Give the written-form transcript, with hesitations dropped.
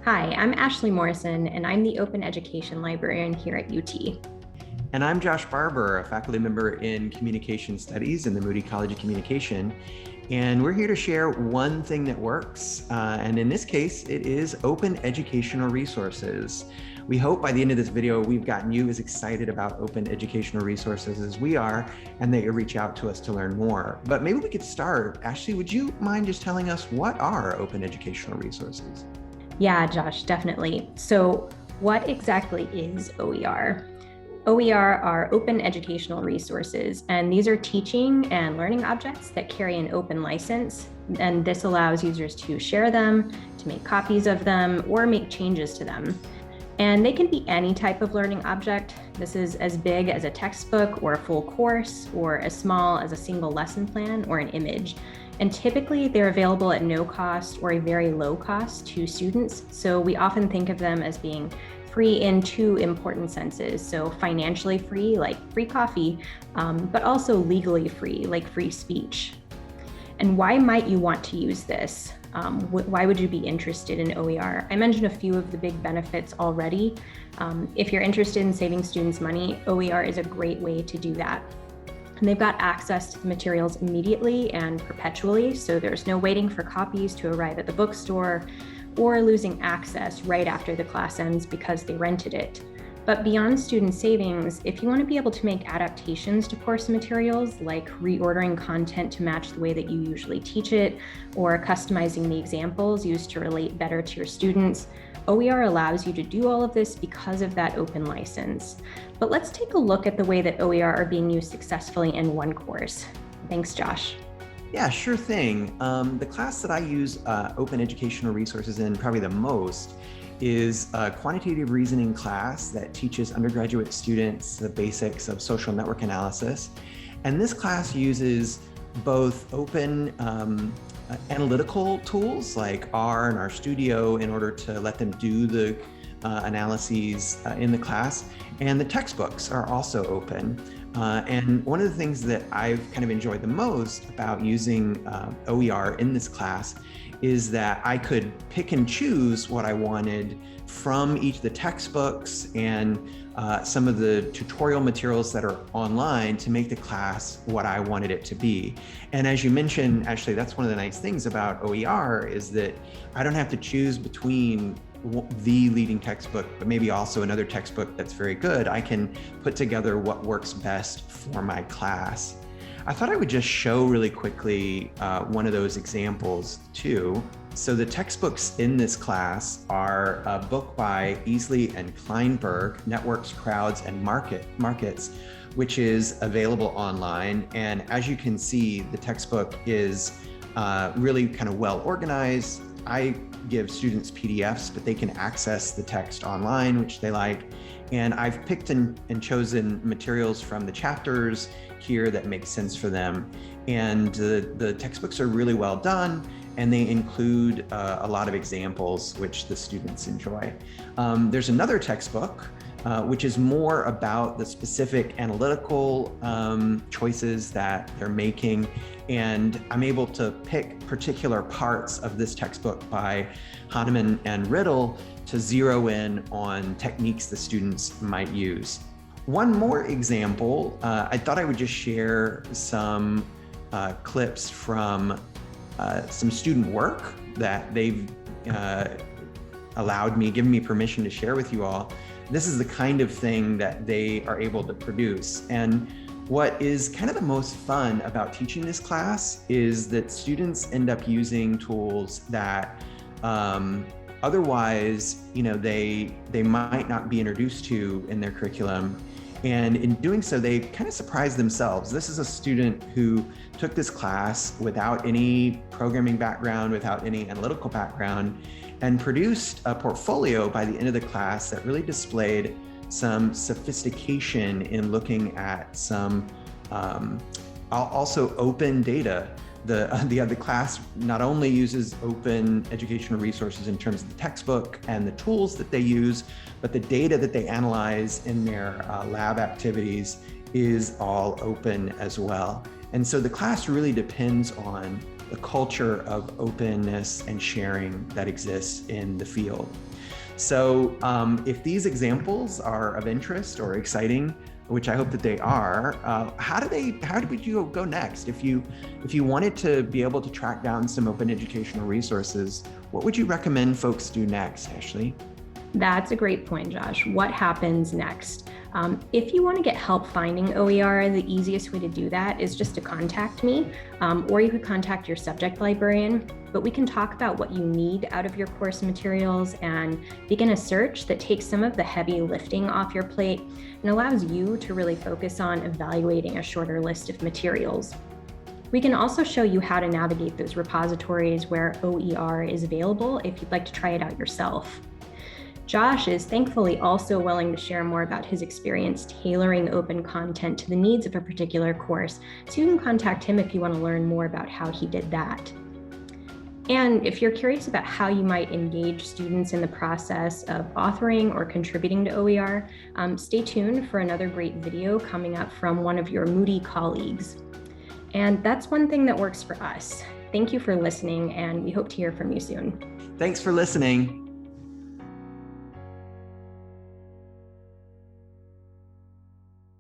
Hi, I'm Ashley Morrison, and I'm the Open Education Librarian here at UT. And I'm Josh Barbour, a faculty member in Communication Studies in the Moody College of Communication. And we're here to share one thing that works. And in this case, it is open educational resources. We hope by the end of this video, we've gotten you as excited about open educational resources as we are, and that you reach out to us to learn more. But maybe we could start. Ashley, would you mind just telling us what are open educational resources? Yeah, Josh, definitely. So, what exactly is OER? OER are open educational resources, and these are teaching and learning objects that carry an open license. And this allows users to share them, to make copies of them, or make changes to them. And they can be any type of learning object. This is as big as a textbook or a full course, or as small as a single lesson plan or an image. And typically they're available at no cost or a very low cost to students. So we often think of them as being free in two important senses. So financially free, like free coffee, but also legally free, like free speech. And why might you want to use this? Why would you be interested in OER? I mentioned a few of the big benefits already. If you're interested in saving students money, OER is a great way to do that. And they've got access to the materials immediately and perpetually, so there's no waiting for copies to arrive at the bookstore or losing access right after the class ends because they rented it. But beyond student savings, if you want to be able to make adaptations to course materials, like reordering content to match the way that you usually teach it, or customizing the examples used to relate better to your students, OER allows you to do all of this because of that open license. But let's take a look at the way that OER are being used successfully in one course. Thanks, Josh. Yeah, sure thing. The class that I use open educational resources in probably the most is a quantitative reasoning class that teaches undergraduate students the basics of social network analysis. And this class uses both open analytical tools like R and RStudio in order to let them do the analyses in the class. And the textbooks are also open. And one of the things that I've kind of enjoyed the most about using OER in this class is that I could pick and choose what I wanted from each of the textbooks and some of the tutorial materials that are online to make the class what I wanted it to be. And as you mentioned, Ashley, that's one of the nice things about OER is that I don't have to choose between the leading textbook, but maybe also another textbook that's very good. I can put together what works best for my class. I thought I would just show really quickly one of those examples too. So the textbooks in this class are a book by Easley and Kleinberg, Networks, Crowds, and Markets, which is available online. And as you can see, the textbook is really kind of well organized. I give students PDFs, but they can access the text online, which they like. And I've picked and chosen materials from the chapters here that make sense for them. And the textbooks are really well done, and they include a lot of examples which the students enjoy. There's another textbook which is more about the specific analytical choices that they're making. And I'm able to pick particular parts of this textbook by Hahnemann and Riddle to zero in on techniques the students might use. One more example, I thought I would just share some clips from some student work that they've given me permission to share with you all. This is the kind of thing that they are able to produce. And what is kind of the most fun about teaching this class is that students end up using tools that otherwise, they might not be introduced to in their curriculum. And in doing so, they kind of surprise themselves. This is a student who took this class without any programming background, without any analytical background, and produced a portfolio by the end of the class that really displayed some sophistication in looking at some also open data. The class not only uses open educational resources in terms of the textbook and the tools that they use, but the data that they analyze in their lab activities is all open as well. And so the class really depends on the culture of openness and sharing that exists in the field. So if these examples are of interest or exciting, which I hope that they are, how would you go next? If you wanted to be able to track down some open educational resources, what would you recommend folks do next, Ashley? That's a great point, Josh. What happens next? If you want to get help finding OER, the easiest way to do that is just to contact me, or you could contact your subject librarian. But we can talk about what you need out of your course materials and begin a search that takes some of the heavy lifting off your plate and allows you to really focus on evaluating a shorter list of materials. We can also show you how to navigate those repositories where OER is available if you'd like to try it out yourself. Josh is thankfully also willing to share more about his experience tailoring open content to the needs of a particular course, so you can contact him if you want to learn more about how he did that. And if you're curious about how you might engage students in the process of authoring or contributing to OER, stay tuned for another great video coming up from one of your Moody colleagues. And that's one thing that works for us. Thank you for listening, and we hope to hear from you soon. Thanks for listening.